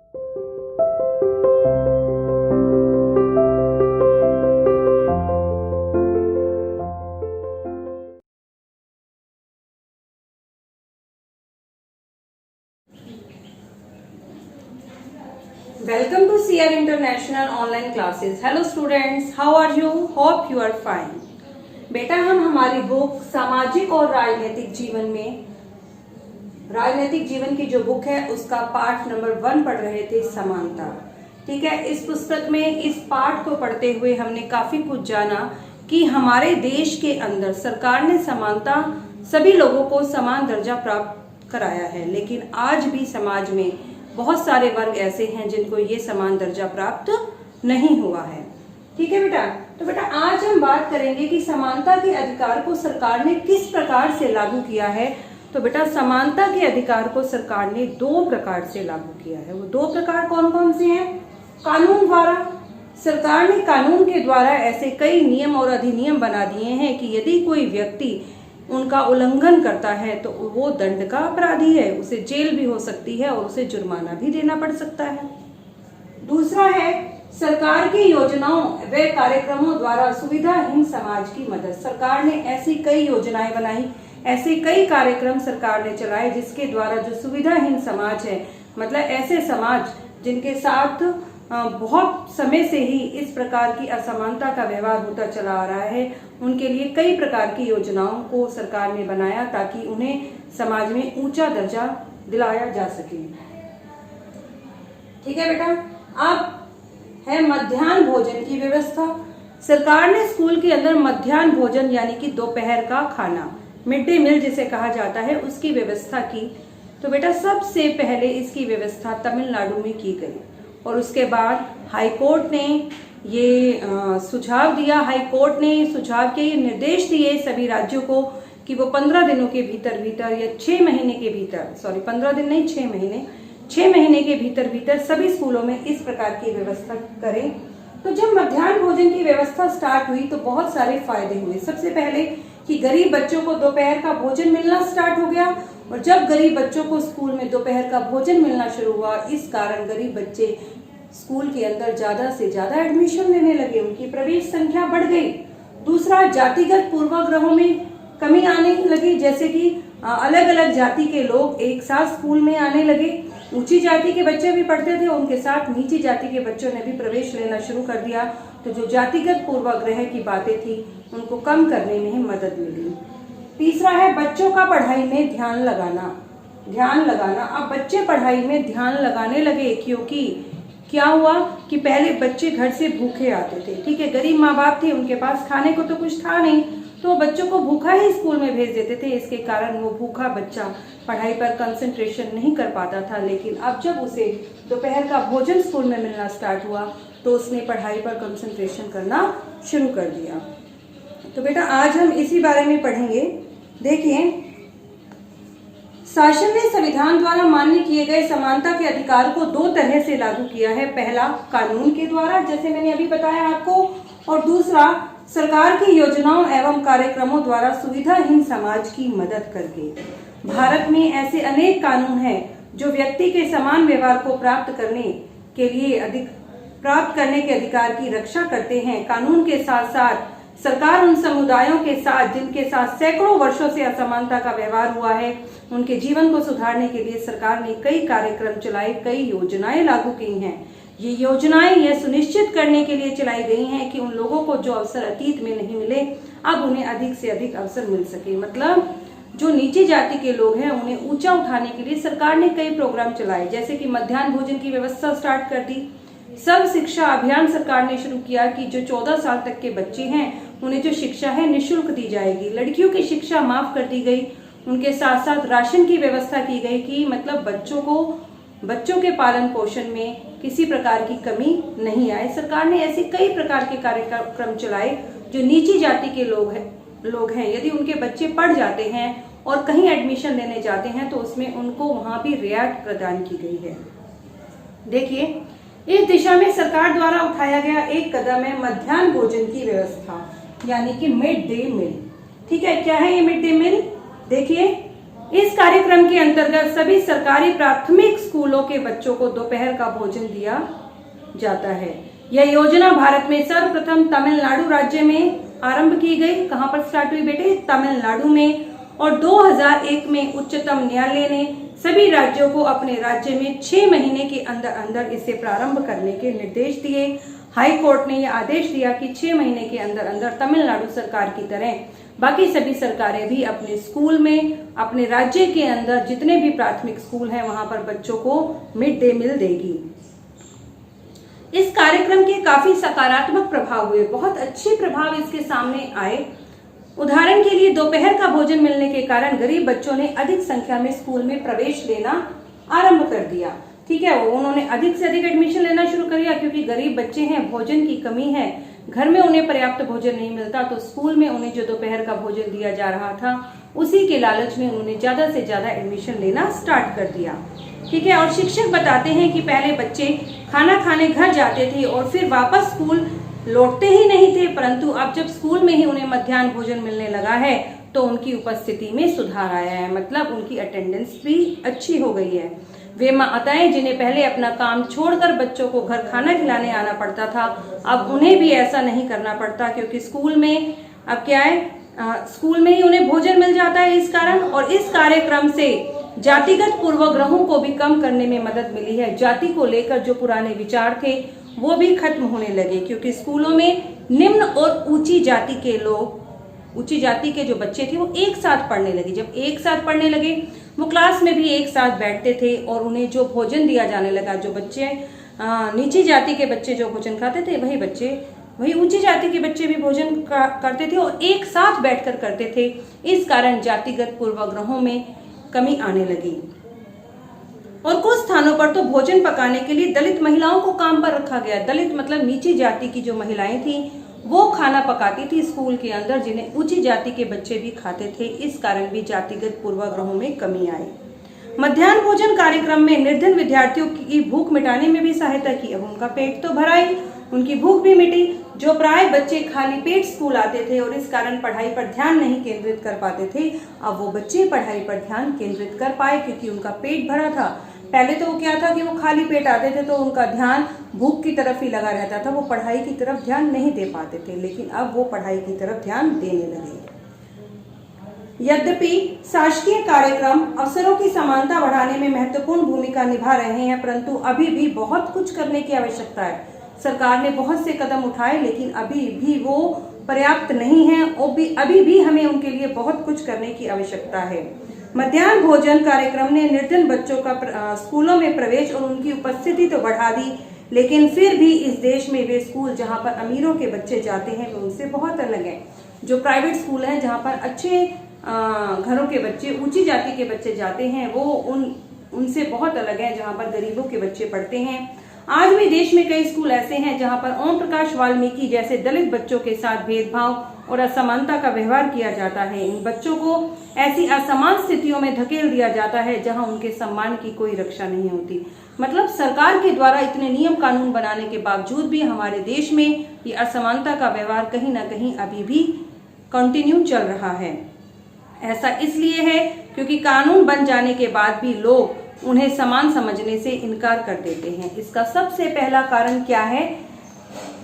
Welcome to CR International Online Classes. Hello students, how are you? Hope you are fine. बेटा हम हमारी book सामाजिक और राजनीतिक जीवन की जो बुक है उसका पाठ नंबर 1 पढ़ रहे थे, समानता। ठीक है, इस पुस्तक में इस पाठ को पढ़ते हुए हमने काफी कुछ जाना कि हमारे देश के अंदर सरकार ने समानता, सभी लोगों को समान दर्जा प्राप्त कराया है, लेकिन आज भी समाज में बहुत सारे वर्ग ऐसे हैं जिनको ये समान दर्जा प्राप्त नहीं हुआ है। ठीक है बेटा, तो बेटा आज हम बात करेंगे कि समानता के अधिकार को सरकार ने किस प्रकार से लागू किया है। तो बेटा समानता के अधिकार को सरकार ने 2 प्रकार से लागू किया है। वो 2 प्रकार कौन कौन से हैं? कानून द्वारा, सरकार ने कानून के द्वारा ऐसे कई नियम और अधिनियम बना दिए हैं कि यदि कोई व्यक्ति उनका उल्लंघन करता है तो वो दंड का अपराधी है, उसे जेल भी हो सकती है और उसे जुर्माना भी देना पड़ सकता है। दूसरा है सरकार की योजनाओं व कार्यक्रमों द्वारा सुविधाहीन समाज की मदद। सरकार ने ऐसी कई योजनाएं बनाई, ऐसे कई कार्यक्रम सरकार ने चलाए जिसके द्वारा जो सुविधाहीन समाज है, मतलब ऐसे समाज जिनके साथ बहुत समय से ही इस प्रकार की असमानता का व्यवहार होता चला आ रहा है, उनके लिए कई प्रकार की योजनाओं को सरकार ने बनाया ताकि उन्हें समाज में ऊंचा दर्जा दिलाया जा सके। ठीक है बेटा, अब है मध्याह्न भोजन की व्यवस्था। सरकार ने स्कूल के अंदर मध्याह्न भोजन यानी कि दोपहर का खाना, मिड डे मील जिसे कहा जाता है, उसकी व्यवस्था की। तो बेटा सबसे पहले इसकी व्यवस्था तमिलनाडु में की गई और उसके बाद हाईकोर्ट ने ये सुझाव दिया, हाईकोर्ट ने सुझाव के निर्देश दिए सभी राज्यों को कि वो 15 दिनों के भीतर या 6 महीने के भीतर, 15 दिन नहीं 6 महीने के भीतर सभी स्कूलों में इस प्रकार की व्यवस्था करें। तो जब मध्याह्न भोजन की व्यवस्था स्टार्ट हुई तो बहुत सारे फायदे हुए। सबसे पहले कि गरीब बच्चों को दोपहर का भोजन मिलना स्टार्ट हो गया, और जब गरीब बच्चों को स्कूल में दोपहर का भोजन मिलना शुरू हुआ, इस कारण गरीब बच्चे स्कूल के अंदर ज्यादा से ज्यादा एडमिशन लेने लगे, उनकी प्रवेश संख्या बढ़ गई। दूसरा, जातिगत पूर्वाग्रहों में कमी आने लगी, जैसे कि अलग अलग जाति के लोग एक साथ स्कूल में आने लगे। ऊंची जाति के बच्चे भी पढ़ते थे, उनके साथ नीची जाति के बच्चों ने भी प्रवेश लेना शुरू कर दिया। तो जो जातिगत पूर्वाग्रह की बातें थी उनको कम करने में मदद मिली। तीसरा है बच्चों का पढ़ाई में ध्यान लगाना। अब बच्चे पढ़ाई में ध्यान लगाने लगे, क्योंकि क्या हुआ कि पहले बच्चे घर से भूखे आते थे। ठीक है, गरीब माँ बाप थे, उनके पास खाने को तो कुछ था नहीं, तो बच्चों को भूखा ही स्कूल में भेज देते थे। इसके कारण वो भूखा बच्चा पढ़ाई पर कंसंट्रेशन नहीं कर पाता था। लेकिन अब जब उसे दोपहर का भोजन स्कूल में मिलना स्टार्ट हुआ तो उसने पढ़ाई पर कंसंट्रेशन करना शुरू कर दिया। तो बेटा आज हम इसी बारे में पढ़ेंगे। देखिए, शासन ने संविधान द्वारा मान्य किए गए समानता के अधिकार को 2 तरह से लागू किया है। पहला, कानून के द्वारा, जैसे मैंने अभी बताया आपको, और दूसरा, सरकार की योजनाओं एवं कार्यक्रमों द्वारा सुविधाहीन समाज की मदद करके। भारत में ऐसे अनेक कानून हैं जो व्यक्ति के समान व्यवहार को प्राप्त करने के अधिकार की रक्षा करते हैं। कानून के साथ साथ सरकार उन समुदायों के साथ जिनके साथ सैकड़ों वर्षों से असमानता का व्यवहार हुआ है, उनके जीवन को सुधारने के लिए सरकार ने कई कार्यक्रम चलाए, कई योजनाएं लागू की हैं। ये योजनाएं यह सुनिश्चित करने के लिए चलाई गई हैं कि उन लोगों को जो अवसर अतीत में नहीं मिले, अब उन्हें अधिक से अधिक अवसर मिल सके। मतलब जो नीची जाति के लोग हैं उन्हें ऊंचा उठाने के लिए सरकार ने कई प्रोग्राम चलाए, जैसे कि मध्याह्न भोजन की व्यवस्था स्टार्ट कर दी। सर्व शिक्षा अभियान सरकार ने शुरू किया कि जो 14 साल तक के बच्चे हैं उन्हें जो शिक्षा है निःशुल्क दी जाएगी। लड़कियों की शिक्षा माफ कर दी गई। उनके साथ साथ राशन की व्यवस्था की गई कि मतलब बच्चों के पालन पोषण में किसी प्रकार की कमी नहीं आए। सरकार ने ऐसे कई प्रकार के कार्यक्रम चलाए। जो नीची जाति के लोग हैं यदि उनके बच्चे पढ़ जाते हैं और कहीं एडमिशन लेने जाते हैं तो उसमें उनको वहां भी रियायत प्रदान की गई है। देखिए, इस दिशा में सरकार द्वारा उठाया गया एक कदम है मध्याह्न भोजन की व्यवस्था, यानी कि मिड डे मील। ठीक है, क्या है ये मिड डे मील? देखिए, इस कार्यक्रम के अंतर्गत सभी सरकारी प्राथमिक स्कूलों के बच्चों को दोपहर का भोजन दिया जाता है। यह योजना भारत में सर्वप्रथम तमिलनाडु राज्य में आरंभ की गई। कहां पर स्टार्ट हुई बेटे? तमिलनाडु में। और 2001 में उच्चतम न्यायालय ने सभी राज्यों को अपने राज्य में 6 महीने के अंदर अंदर इसे प्रारंभ करने के निर्देश दिए। हाई कोर्ट ने यह आदेश दिया कि 6 महीने के अंदर अंदर तमिलनाडु सरकार की तरह बाकी सभी सरकारें भी अपने स्कूल में, अपने राज्य के अंदर जितने भी प्राथमिक स्कूल हैं वहां पर बच्चों को मिड डे मील देगी। इस कार्यक्रम के काफी सकारात्मक प्रभाव हुए, बहुत अच्छे प्रभाव इसके सामने आए। उदाहरण के लिए दोपहर का भोजन मिलने के कारण गरीब बच्चों ने अधिक संख्या में स्कूल में प्रवेश लेना आरंभ कर दिया। ठीक है, उन्होंने अधिक से अधिक एडमिशन लेना शुरू कर दिया क्योंकि गरीब बच्चे हैं, भोजन की कमी है, घर में उन्हें पर्याप्त भोजन नहीं मिलता, तो स्कूल में उन्हें जो दोपहर का भोजन दिया जा रहा था उसी के लालच में उन्होंने ज्यादा से ज्यादा एडमिशन लेना स्टार्ट कर दिया। ठीक है, और शिक्षक बताते हैं कि पहले बच्चे खाना खाने घर जाते थे और फिर वापस स्कूल लौटते ही नहीं थे, परंतु अब जब स्कूल में ही उन्हें मध्याह्न भोजन मिलने लगा है तो उनकी उपस्थिति में सुधार आया है, मतलब उनकी अटेंडेंस भी अच्छी हो गई है। वे माताएं जिन्हें पहले अपना काम छोड़कर बच्चों को घर खाना खिलाने आना पड़ता था, अब उन्हें भी ऐसा नहीं करना पड़ता क्योंकि स्कूल में अब क्या है, स्कूल में ही उन्हें भोजन मिल जाता है इस कारण। और इस कार्यक्रम से जातिगत पूर्वाग्रहों को भी कम करने में मदद मिली है। जाति को लेकर जो पुराने विचार थे वो भी खत्म होने लगे क्योंकि स्कूलों में निम्न और ऊंची जाति के लोग, ऊंची जाति के जो बच्चे थे वो एक साथ पढ़ने लगे। जब एक साथ पढ़ने लगे वो क्लास में भी एक साथ बैठते थे और उन्हें जो भोजन दिया जाने लगा, जो बच्चे नीची जाति के बच्चे जो भोजन खाते थे वही ऊंची जाति के बच्चे भी भोजन करते थे और एक साथ बैठकर करते थे। इस कारण जातिगत पूर्वाग्रहों में कमी आने लगी। और कुछ स्थानों पर तो भोजन पकाने के लिए दलित महिलाओं को काम पर रखा गया। दलित मतलब नीची जाति की जो महिलाएं थी वो खाना पकाती थी स्कूल के अंदर, जिन्हें ऊंची जाति के बच्चे भी खाते थे। इस कारण भी जातिगत पूर्वाग्रहों में कमी आई। मध्याह्न भोजन कार्यक्रम में निर्धन विद्यार्थियों की भूख मिटाने में भी सहायता की। अब उनका पेट तो भरा ही, उनकी भूख भी मिटी। जो प्राय बच्चे खाली पेट स्कूल आते थे और इस कारण पढ़ाई पर ध्यान नहीं केंद्रित कर पाते थे, अब वो बच्चे पढ़ाई पर ध्यान केंद्रित कर पाए क्योंकि उनका पेट भरा था। पहले तो वो क्या था कि वो खाली पेट आते थे तो उनका ध्यान भूख की तरफ ही लगा रहता था, वो पढ़ाई की तरफ ध्यान नहीं दे पाते थे, लेकिन अब वो पढ़ाई की तरफ ध्यान देने लगे। यद्यपि शासकीय कार्यक्रम अवसरों की समानता बढ़ाने में महत्वपूर्ण भूमिका निभा रहे हैं, परंतु अभी भी बहुत कुछ करने की आवश्यकता है। सरकार ने बहुत से कदम उठाए लेकिन अभी भी वो पर्याप्त नहीं है और अभी भी हमें उनके लिए बहुत कुछ करने की आवश्यकता है। मध्याह्न भोजन कार्यक्रम ने निर्धन बच्चों का स्कूलों में प्रवेश और उनकी उपस्थिति तो बढ़ा दी, लेकिन फिर भी इस देश में वे स्कूल जहां पर अमीरों के बच्चे जाते हैं वे उनसे बहुत अलग हैं। जो प्राइवेट स्कूल हैं जहां पर अच्छे घरों के बच्चे, ऊंची जाति के बच्चे जाते हैं, वो उनसे बहुत अलग है जहां पर गरीबों के बच्चे पढ़ते हैं। आज भी देश में कई स्कूल ऐसे हैं जहां पर ओम प्रकाश वाल्मीकि जैसे दलित बच्चों के साथ भेदभाव और असमानता का व्यवहार किया जाता है। इन बच्चों को ऐसी असमान स्थितियों में धकेल दिया जाता है जहां उनके सम्मान की कोई रक्षा नहीं होती। मतलब सरकार के द्वारा इतने नियम कानून बनाने के बावजूद भी हमारे देश में ये असमानता का व्यवहार कहीं ना कहीं अभी भी कंटिन्यू चल रहा है। ऐसा इसलिए है क्योंकि कानून बन जाने के बाद भी लोग उन्हें समान समझने से इनकार कर देते हैं। इसका सबसे पहला कारण क्या है?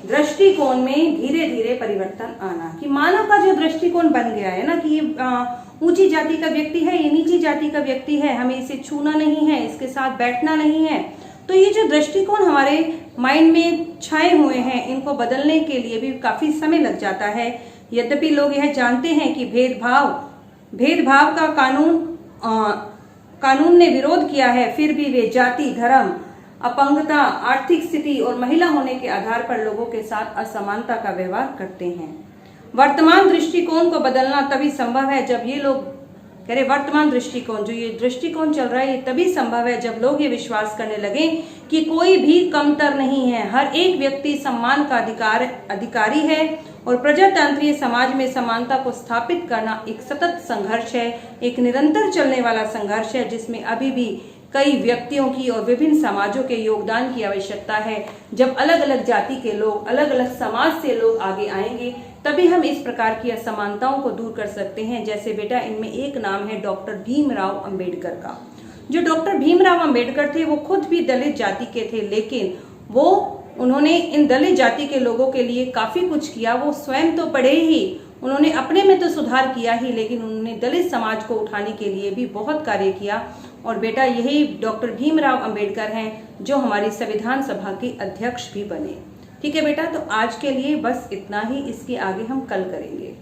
दृष्टिकोण में धीरे धीरे परिवर्तन आना, कि मानव का जो दृष्टिकोण बन गया है ना कि ये ऊंची जाति का व्यक्ति है, ये नीची जाति का व्यक्ति है, हमें इसे छूना नहीं है, इसके साथ बैठना नहीं है। तो ये जो दृष्टिकोण हमारे माइंड में छाए हुए हैं, इनको बदलने के लिए भी काफी समय लग जाता है। यद्यपि लोग यह जानते हैं कि भेदभाव का कानून ने विरोध किया है, फिर भी वे जाति, धर्म, अपंगता, आर्थिक स्थिति और महिला होने के आधार पर लोगों के साथ असमानता का व्यवहार करते हैं। वर्तमान दृष्टिकोण को बदलना तभी संभव है जब ये लोग कह रहे, वर्तमान दृष्टिकोण, जो ये दृष्टिकोण चल रहा है ये तभी संभव है जब लोग ये विश्वास करने लगे कि कोई भी कमतर नहीं है, हर एक व्यक्ति सम्मान का अधिकारी है और प्रजातंत्रीय समाज में समानता को स्थापित करना एक सतत संघर्ष है, एक निरंतर चलने वाला संघर्ष है जिसमें अभी भी कई व्यक्तियों की और विभिन्न समाजों के योगदान की आवश्यकता है। जब अलग अलग जाति के लोग, अलग अलग समाज से लोग आगे आएंगे, तभी हम इस प्रकार की असमानताओं को दूर कर सकते हैं। जैसे बेटा, इनमें एक नाम है डॉक्टर भीमराव अंबेडकर का। जो डॉक्टर भीमराव अंबेडकर थे वो खुद भी दलित जाति के थे, लेकिन उन्होंने इन दलित जाति के लोगों के लिए काफी कुछ किया। वो स्वयं तो पढ़े ही, उन्होंने अपने में तो सुधार किया ही, लेकिन उन्होंने दलित समाज को उठाने के लिए भी बहुत कार्य किया। और बेटा, यही डॉक्टर भीमराव अंबेडकर हैं जो हमारी संविधान सभा के अध्यक्ष भी बने। ठीक है बेटा, तो आज के लिए बस इतना ही, इसके आगे हम कल करेंगे।